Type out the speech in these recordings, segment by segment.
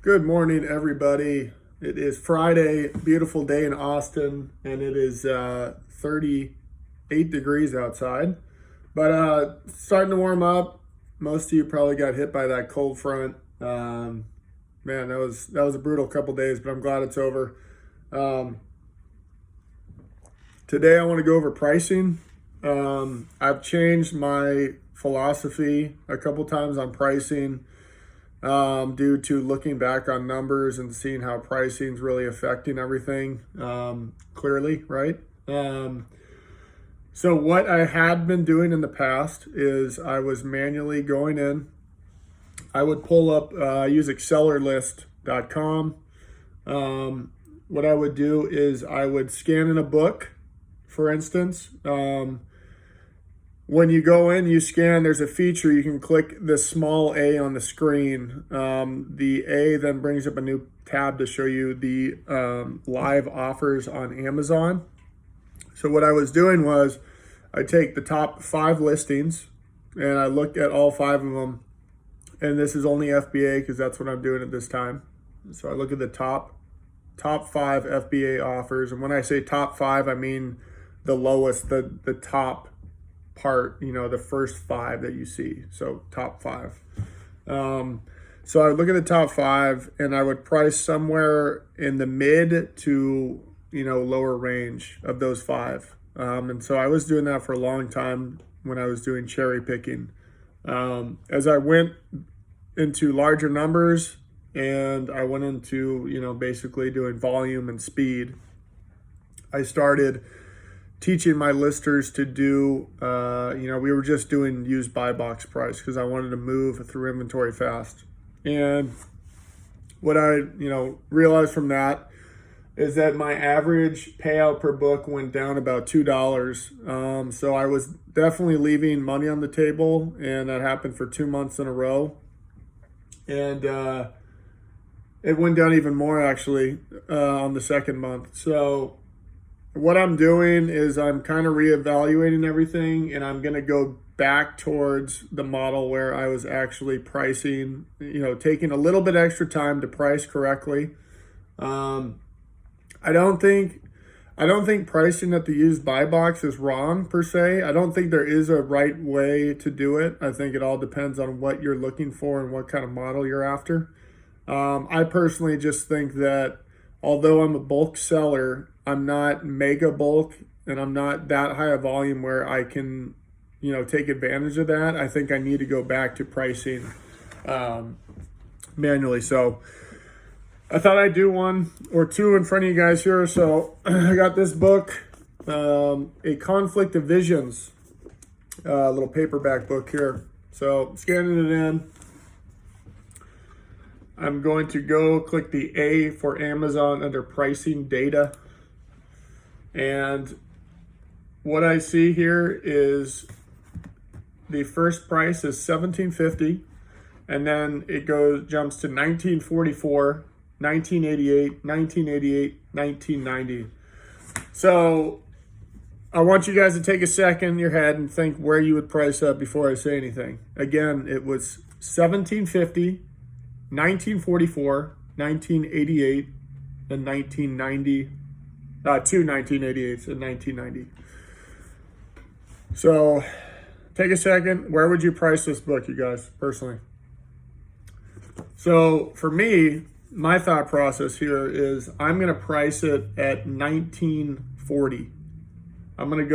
Good morning, everybody. It is Friday, beautiful day in Austin, and it is 38 degrees outside. But starting to warm up. Most of you probably got hit by that cold front. Man, that was a brutal couple days, but I'm glad it's over. Um, Today I want to go over pricing. I've changed my philosophy a couple times on pricing due to looking back on numbers and seeing how pricing is really affecting everything clearly, right? So what I had been doing in the past is I was manually going in. I would pull up, use Excellerlist.com. What I would do is I would scan in a book, for instance. When you go in, you scan, there's a feature, you can click the small A on the screen. The A then brings up a new tab to show you the live offers on Amazon. So what I was doing was I take the top 5 listings and I look at all 5 of them. And this is only FBA because that's what I'm doing at this time. So I look at the top 5 FBA offers. And when I say top 5, I mean the lowest, the top part, the first 5 that you see. So top 5. So I would look at the top 5 and I would price somewhere in the mid to, lower range of those 5. And so I was doing that for a long time when I was doing cherry picking. As I went into larger numbers and I went into, basically doing volume and speed, I started teaching my listers to do, we were just doing used buy box price because I wanted to move through inventory fast. And what I, realized from that is that my average payout per book went down about $2. So I was definitely leaving money on the table, and that happened for 2 months in a row. And it went down even more actually on the second month. So what I'm doing is I'm kind of reevaluating everything, and I'm going to go back towards the model where I was actually pricing, taking a little bit extra time to price correctly. I don't think pricing at the used buy box is wrong per se. I don't think there is a right way to do it. I think it all depends on what you're looking for and what kind of model you're after. I personally just think that although I'm a bulk seller, I'm not mega bulk and I'm not that high a volume where I can, take advantage of that. I think I need to go back to pricing manually. So I thought I'd do 1 or 2 in front of you guys here. So I got this book, A Conflict of Visions, little paperback book here. So scanning it in. I'm going to go click the A for Amazon under pricing data. And what I see here is the first price is $17.50, and then it jumps to $19.44, $19.88, $19.88, $19.90. So I want you guys to take a second in your head and think where you would price up before I say anything. Again, it was $17.50, $19.44, $19.88, and $19.90. 2 1988s and 1990. So take a second. Where would you price this book, you guys, personally? So for me, my thought process here is I'm going to price it at $19.40. I'm going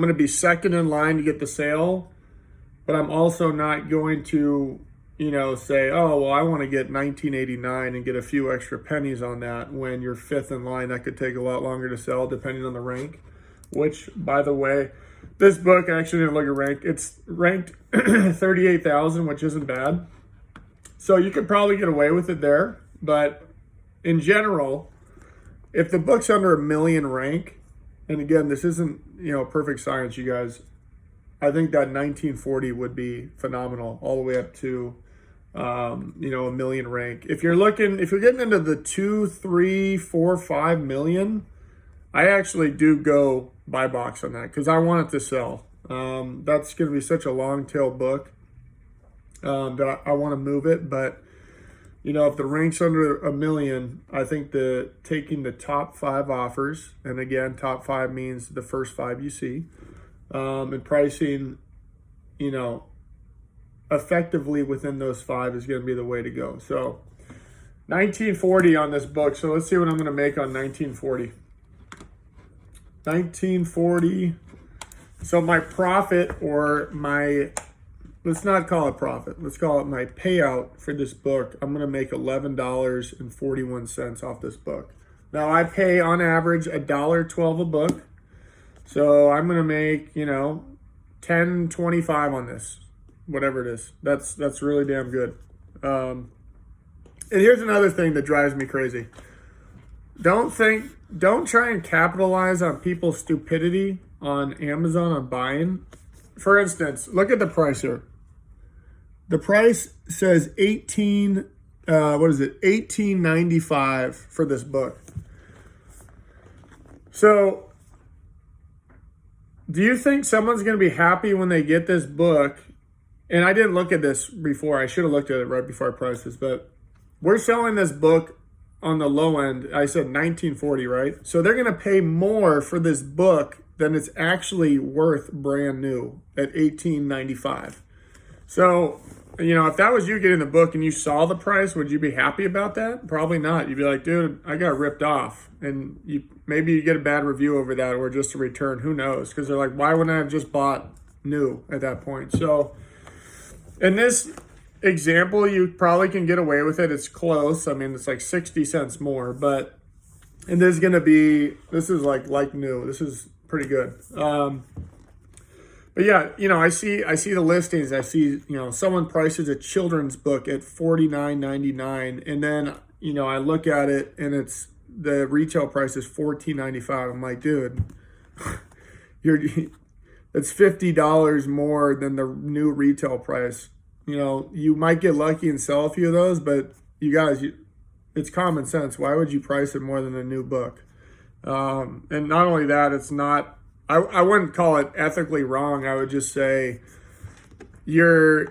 to be second in line to get the sale, but I'm also not going to say, oh, well, I want to get $19.89 and get a few extra pennies on that when you're 5th in line. That could take a lot longer to sell depending on the rank, which, by the way, this book, I actually didn't look at rank. It's ranked 38,000, which isn't bad. So you could probably get away with it there. But in general, if the book's under 1 million rank, and again, this isn't, perfect science, you guys, I think that 1940 would be phenomenal all the way up to 1 million rank. If you're getting into the 2, 3, 4, 5 million, I actually do go buy box on that because I want it to sell. That's going to be such a long tail book that I want to move it. But if the rank's under 1 million, I think taking the top 5 offers, and again, top 5 means the first 5 you see, and pricing, effectively within those 5 is going to be the way to go. So 1940 on this book. So let's see what I'm going to make on 1940. 1940. So my profit, or let's not call it profit. Let's call it my payout for this book. I'm going to make $11.41 off this book. Now I pay on average $1.12 a book. So I'm going to make, $10.25 on this, whatever it is. That's really damn good. And here's another thing that drives me crazy. Don't try and capitalize on people's stupidity on Amazon on buying. For instance, look at the price here. The price says $18.95 for this book. So do you think someone's going to be happy when they get this book? And I didn't look at this before. I should have looked at it right before I priced this, but we're selling this book on the low end. I said 1940, right? So they're going to pay more for this book than it's actually worth brand new at $18.95. So, if that was you getting the book and you saw the price, would you be happy about that? Probably not. You'd be like, dude, I got ripped off. And maybe you get a bad review over that, or just a return. Who knows? Because they're like, why wouldn't I have just bought new at that point? So in this example, you probably can get away with it. It's close. I mean, it's like 60 cents more, and this is like new. This is pretty good. But yeah, I see the listings. I see, someone prices a children's book at $49.99, and then, I look at it and the retail price is $14.95. I'm like, dude, it's $50 more than the new retail price. You might get lucky and sell a few of those, but you guys, it's common sense. Why would you price it more than a new book? And not only that, it's not, I wouldn't call it ethically wrong. I would just say you're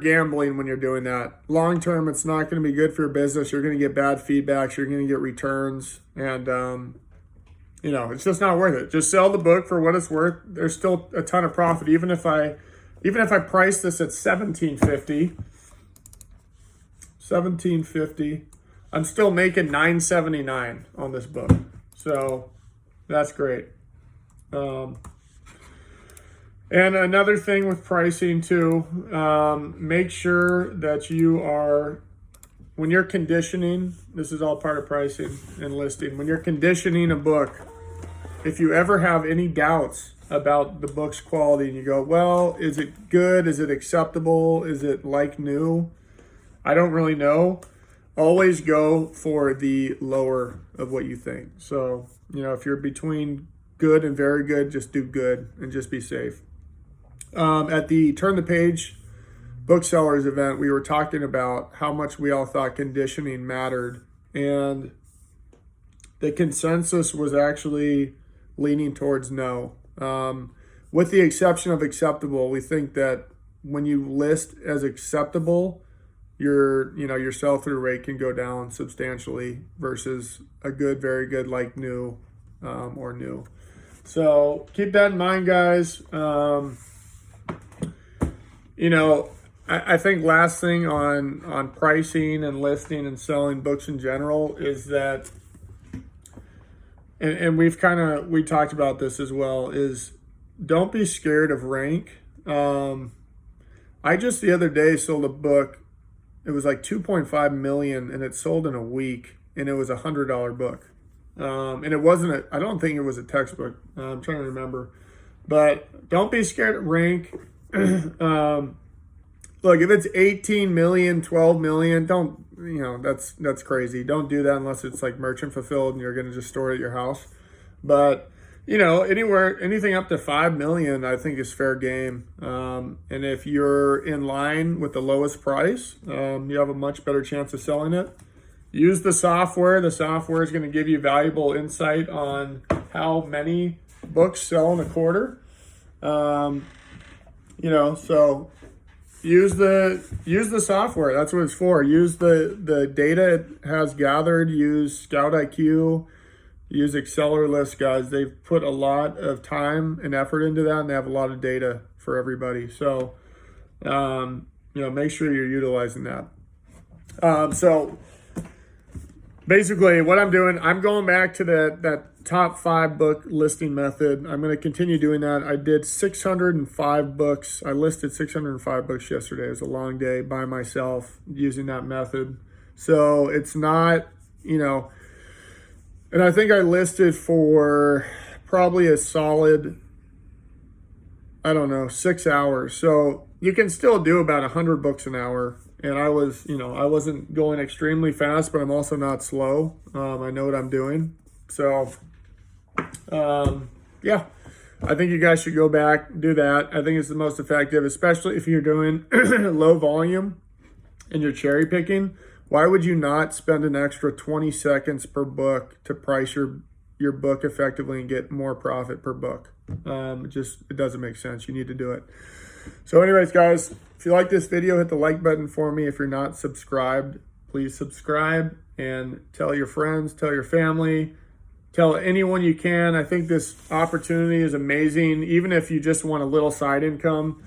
gambling when you're doing that. Long term, it's not going to be good for your business. You're going to get bad feedbacks. You're going to get returns, and it's just not worth it. Just sell the book for what it's worth. There's still a ton of profit, even if I price this at $17.50, I'm still making $9.79 on this book. So that's great. And another thing with pricing too, make sure that when you're conditioning, this is all part of pricing and listing. When you're conditioning a book, if you ever have any doubts about the book's quality and you go, well, is it good? Is it acceptable? Is it like new? I don't really know. Always go for the lower of what you think. So, if you're between good and very good, just do good and just be safe. At the Turn the Page Booksellers event, we were talking about how much we all thought conditioning mattered. And the consensus was actually leaning towards no. With the exception of acceptable, we think that when you list as acceptable, your sell-through rate can go down substantially versus a good, very good, like new, or new. So keep that in mind, guys. I think last thing on pricing and listing and selling books in general is that, and we talked about this as well, is don't be scared of rank. I just the other day sold a book. It was like 2.5 million, and it sold in a week, and it was $100 book. And it wasn't I don't think it was a textbook. I'm trying to remember, but don't be scared of rank. Look, if it's 18 million, 12 million, that's crazy. Don't do that unless it's like merchant fulfilled and you're going to just store it at your house. But, anything up to 5 million, I think is fair game. And if you're in line with the lowest price, you have a much better chance of selling it. Use the software. The software is going to give you valuable insight on how many books sell in a quarter. So use the software. That's what it's for. Use the data it has gathered. Use Scout IQ. Use Accelerlist, guys. They've put a lot of time and effort into that, and they have a lot of data for everybody. So, make sure you're utilizing that. So basically what I'm doing, I'm going back to that top 5 book listing method. I'm going to continue doing that. I did 605 books. I listed 605 books yesterday. It was a long day by myself using that method. So it's not, and I think I listed for probably a solid, 6 hours. So you can still do about 100 books an hour. And I wasn't going extremely fast, but I'm also not slow. I know what I'm doing. So, yeah, I think you guys should go back, do that. I think it's the most effective, especially if you're doing low volume and you're cherry picking. Why would you not spend an extra 20 seconds per book to price your book effectively and get more profit per book? It doesn't make sense. You need to do it. So anyways, guys, if you like this video, hit the like button for me. If you're not subscribed, please subscribe and tell your friends, tell your family, tell anyone you can. I think this opportunity is amazing, even if you just want a little side income,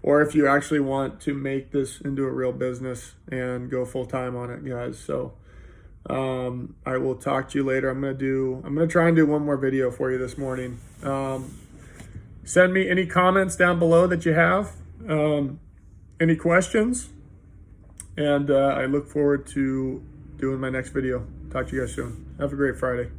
or if you actually want to make this into a real business and go full time on it, guys. So I will talk to you later. I'm gonna try and do one more video for you this morning. Send me any comments down below that you have, any questions, and I look forward to doing my next video. Talk to you guys soon. Have a great Friday.